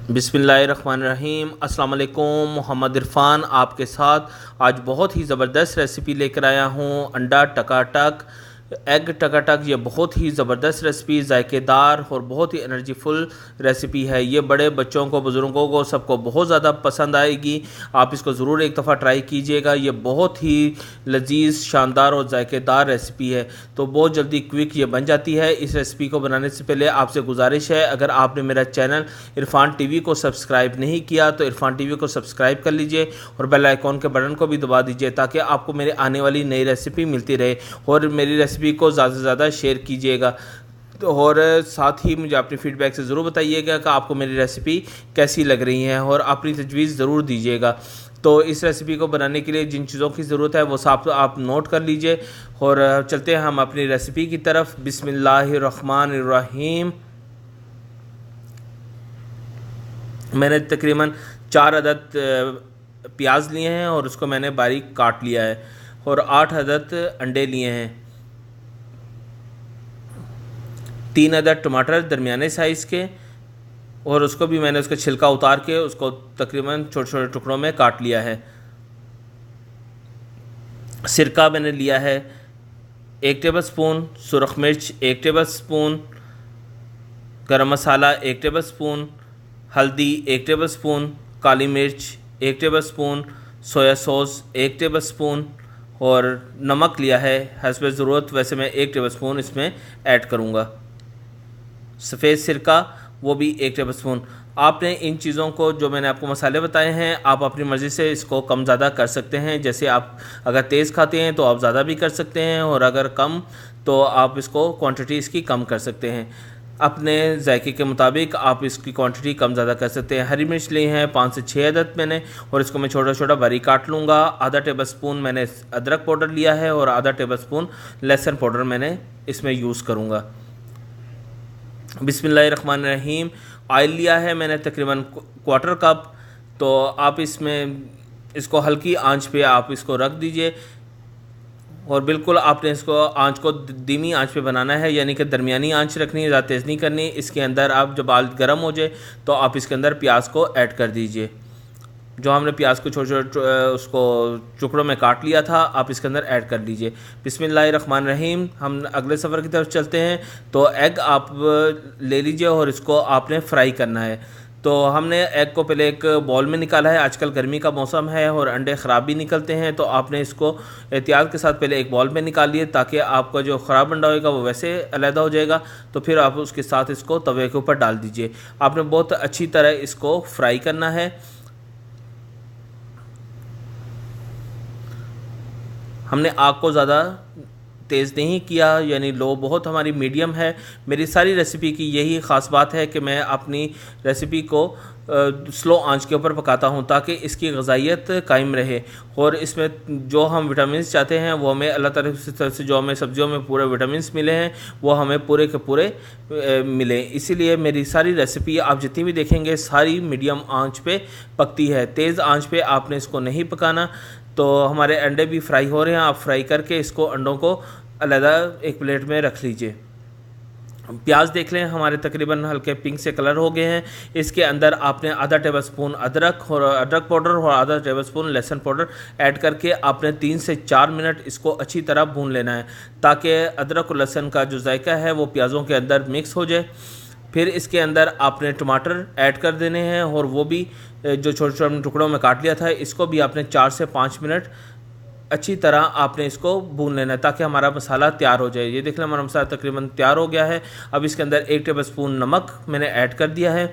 बिस्मिल्लाहिर्रहमानिर्रहीम। अस्सलाम वालेकुम। मोहम्मद इरफान आपके साथ आज बहुत ही ज़बरदस्त रेसिपी लेकर आया हूँ। अंडा टकाटक, एग टकाटक। ये बहुत ही ज़बरदस्त रेसिपी, जायकेदार और बहुत ही एनर्जीफुल रेसिपी है। ये बड़े बच्चों को, बुज़ुर्गों को, सबको बहुत ज़्यादा पसंद आएगी। आप इसको ज़रूर एक दफ़ा ट्राई कीजिएगा। ये बहुत ही लजीज, शानदार और जायकेदार रेसिपी है। तो बहुत जल्दी क्विक ये बन जाती है। इस रेसिपी को बनाने से पहले आपसे गुजारिश है, अगर आपने मेरा चैनल इरफान टीवी को सब्सक्राइब नहीं किया तो इरफान टीवी को सब्सक्राइब कर लीजिए और बेल आइकॉन के बटन को भी दबा दीजिए ताकि आपको मेरे आने वाली नई रेसिपी मिलती रहे। और मेरी रेसिपी को ज़्यादा से ज़्यादा शेयर कीजिएगा। और साथ ही मुझे अपनी फ़ीडबैक से ज़रूर बताइएगा कि आपको मेरी रेसिपी कैसी लग रही है और अपनी तजवीज़ ज़रूर दीजिएगा। तो इस रेसिपी को बनाने के लिए जिन चीज़ों की ज़रूरत है वो सब आप नोट कर लीजिए और चलते हैं हम अपनी रेसिपी की तरफ। बिस्मिल्लाहिर्रहमानिर्रहीम। मैंने तकरीबन 4 अदद प्याज लिए हैं और उसको मैंने बारीक काट लिया है और 8 अदद अंडे लिए हैं। 3 अदद टमाटर दरमियाने साइज़ के और उसको भी मैंने उसका छिलका उतार के उसको तकरीबन छोटे छोटे टुकड़ों में काट लिया है। सिरका मैंने लिया है 1 टेबलस्पून, सुरख मिर्च 1 टेबलस्पून, गरम मसाला 1 टेबलस्पून, हल्दी 1 टेबलस्पून, काली मिर्च 1 टेबलस्पून, सोया सॉस 1 टेबलस्पून और नमक लिया है हस्ब ज़रूरत। वैसे मैं 1 टेबलस्पून इसमें ऐड करूँगा। सफ़ेद सिरका वो भी 1 टेबलस्पून। आपने इन चीज़ों को, जो मैंने आपको मसाले बताए हैं, आप अपनी मर्ज़ी से इसको कम ज़्यादा कर सकते हैं। जैसे आप अगर तेज़ खाते हैं तो आप ज़्यादा भी कर सकते हैं और अगर कम तो आप इसको क्वांटिटी इसकी कम कर सकते हैं। अपने जायके के मुताबिक आप इसकी क्वांटिटी कम ज़्यादा कर सकते हैं। हरी मिर्च ली हैं 5 से 6 अदद मैंने और इसको मैं छोटा छोटा बारीक काट लूँगा। आधा टेबलस्पून मैंने अदरक पाउडर लिया है और आधा टेबलस्पून लहसुन पाउडर मैंने इसमें यूज़ करूँगा। बिस्मिल्लाहिर्रहमानिर्रहीम। ऑयल लिया है मैंने तकरीबन 1/4 कप। तो आप इसमें इसको हल्की आंच पे आप इसको रख दीजिए और बिल्कुल आपने इसको आंच को धीमी आंच पे बनाना है, यानी कि दरमियानी आंच रखनी है, ज़्यादा तेज़ नहीं करनी। इसके अंदर आप जब ऑयल गर्म हो जाए तो आप इसके अंदर प्याज को ऐड कर दीजिए। जो हमने प्याज को छोटे छोटे उसको टुकड़ों में काट लिया था, आप इसके अंदर ऐड कर लीजिए। बिस्मिल्लाहिर्रहमानिर्रहीम। हम अगले सफ़र की तरफ चलते हैं। तो एग आप ले लीजिए और इसको आपने फ्राई करना है। तो हमने एग को पहले एक बॉल में निकाला है। आजकल गर्मी का मौसम है और अंडे ख़राब भी निकलते हैं, तो आपने इसको एहतियात के साथ पहले एक बॉल में निकाल लिए ताकि आपका जो ख़राब अंडा होगा वो वैसे अलहदा हो जाएगा। तो फिर आप उसके साथ इसको तवे के ऊपर डाल दीजिए। आपने बहुत अच्छी तरह इसको फ्राई करना है। हमने आग को ज़्यादा तेज़ नहीं किया, यानी लो बहुत हमारी मीडियम है। मेरी सारी रेसिपी की यही ख़ास बात है कि मैं अपनी रेसिपी को स्लो आंच के ऊपर पकाता हूँ ताकि इसकी ग़िज़ाइयत कायम रहे और इसमें जो हम विटामिन्स चाहते हैं वो हमें अल्लाह ताला की तरफ से जो हमें सब्जियों में पूरे विटामिन्स मिले हैं वो हमें पूरे के पूरे मिले। इसीलिए मेरी सारी रेसिपी आप जितनी भी देखेंगे सारी मीडियम आंच पे पकती है। तेज़ आंच पे आपने इसको नहीं पकाना। तो हमारे अंडे भी फ्राई हो रहे हैं। आप फ्राई करके इसको अंडों को अलग एक प्लेट में रख लीजिए। प्याज देख लें हमारे तकरीबन हल्के पिंक से कलर हो गए हैं। इसके अंदर आपने आधा टेबलस्पून अदरक पाउडर और आधा टेबलस्पून लहसुन पाउडर ऐड करके आपने 3 से 4 मिनट इसको अच्छी तरह भून लेना है ताकि अदरक और लहसुन का जो जायका है वो प्याज़ों के अंदर मिक्स हो जाए। फिर इसके अंदर आपने टमाटर ऐड कर देने हैं और वो भी जो छोटे छोटे टुकड़ों में काट लिया था इसको भी आपने 4 से 5 मिनट अच्छी तरह आपने इसको भून लेना है ताकि हमारा मसाला तैयार हो जाए। ये देख लें हमारा मसाला तकरीबन तैयार हो गया है। अब इसके अंदर 1 टेबलस्पून नमक मैंने ऐड कर दिया है।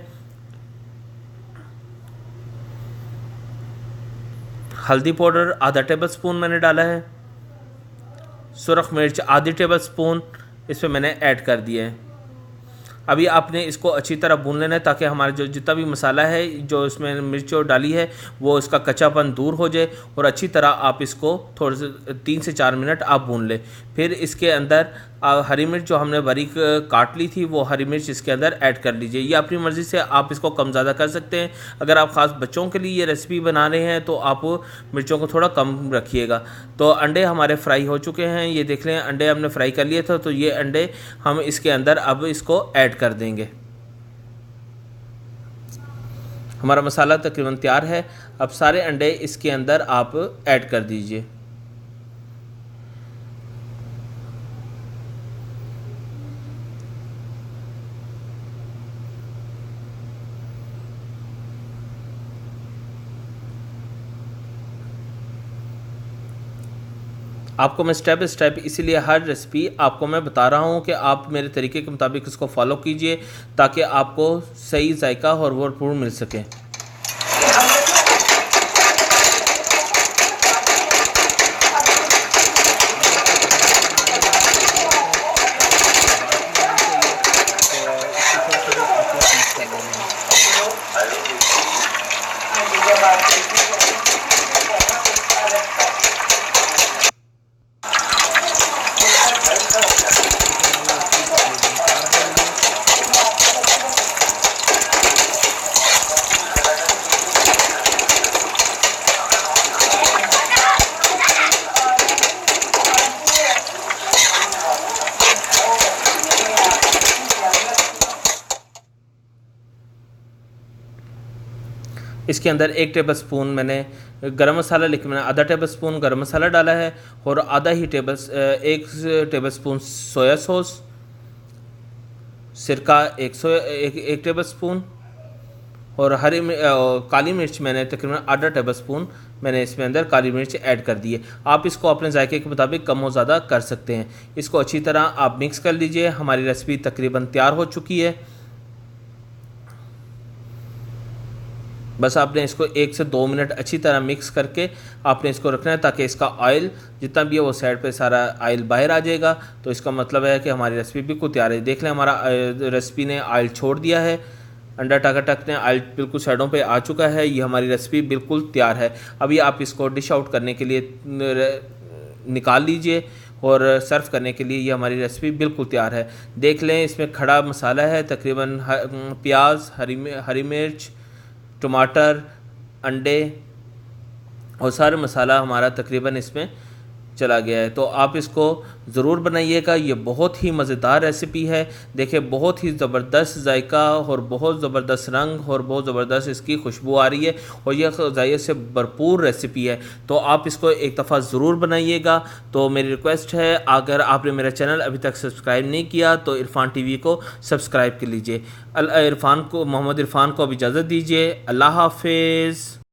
हल्दी पाउडर आधा टेबलस्पून मैंने डाला है। सुरख मिर्च आधी टेबलस्पून इसमें मैंने ऐड कर दिया है। अभी आपने इसको अच्छी तरह भून लेना है ताकि हमारा जो जितना भी मसाला है जो इसमें मिर्च डाली है वो इसका कच्चापन दूर हो जाए और अच्छी तरह आप इसको थोड़े से 3 से 4 मिनट आप भून लें। फिर इसके अंदर हरी मिर्च जो हमने बारीक काट ली थी वो हरी मिर्च इसके अंदर ऐड कर लीजिए। ये अपनी मर्ज़ी से आप इसको कम ज़्यादा कर सकते हैं। अगर आप ख़ास बच्चों के लिए ये रेसिपी बना रहे हैं तो आप मिर्चों को थोड़ा कम रखिएगा। तो अंडे हमारे फ्राई हो चुके हैं। ये देख लें अंडे हमने फ्राई कर लिए थे, तो ये अंडे हम इसके अंदर अब इसको ऐड कर देंगे। हमारा मसाला तकरीबन तैयार है। अब सारे अंडे इसके अंदर आप ऐड कर दीजिए। आपको मैं स्टेप बाय स्टेप इसीलिए हर रेसिपी आपको मैं बता रहा हूँ कि आप मेरे तरीके के मुताबिक इसको फॉलो कीजिए ताकि आपको सही जायका और भरपूर मिल सके। इसके अंदर 1 टेबल स्पून मैंने गरम मसाला, लेकिन मैंने आधा टेबल स्पून गरम मसाला डाला है और आधा ही 1 टेबल स्पून सोया सॉस, सिरका 1 टेबल स्पून और काली मिर्च मैंने तकरीबन आधा टेबल स्पून मैंने इसमें अंदर काली मिर्च ऐड कर दी है। आप इसको अपने जायके के मुताबिक कम और ज़्यादा कर सकते हैं। इसको अच्छी तरह आप मिक्स कर लीजिए। हमारी रेसिपी तकरीबन तैयार हो चुकी है। बस आपने इसको 1 से 2 मिनट अच्छी तरह मिक्स करके आपने इसको रखना है ताकि इसका ऑयल जितना भी है वो साइड पे सारा ऑयल बाहर आ जाएगा। तो इसका मतलब है कि हमारी रेसिपी बिल्कुल तैयार है। देख लें हमारा रेसिपी ने ऑयल छोड़ दिया है। अंडा टक ने ऑयल बिल्कुल साइडों पे आ चुका है। ये हमारी रेसिपी बिल्कुल तैयार है। अभी आप इसको डिश आउट करने के लिए निकाल लीजिए और सर्व करने के लिए ये हमारी रेसिपी बिल्कुल तैयार है। देख लें इसमें खड़ा मसाला है तकरीबन प्याज, हरी मिर्च, टमाटर, अंडे और सारा मसाला हमारा तकरीबन इसमें चला गया है। तो आप इसको ज़रूर बनाइएगा। ये बहुत ही मज़ेदार रेसिपी है। देखिए बहुत ही ज़बरदस्त जायका और बहुत ज़बरदस्त रंग और बहुत ज़बरदस्त इसकी खुशबू आ रही है और यह ग़िज़ाइयत से भरपूर रेसिपी है। तो आप इसको एक दफ़ा ज़रूर बनाइएगा। तो मेरी रिक्वेस्ट है, अगर आपने मेरा चैनल अभी तक सब्सक्राइब नहीं किया तो इरफान टीवी को सब्सक्राइब कर लीजिए। मोहम्मद इरफान को अब इजाज़त दीजिए। अल्लाह हाफिज़।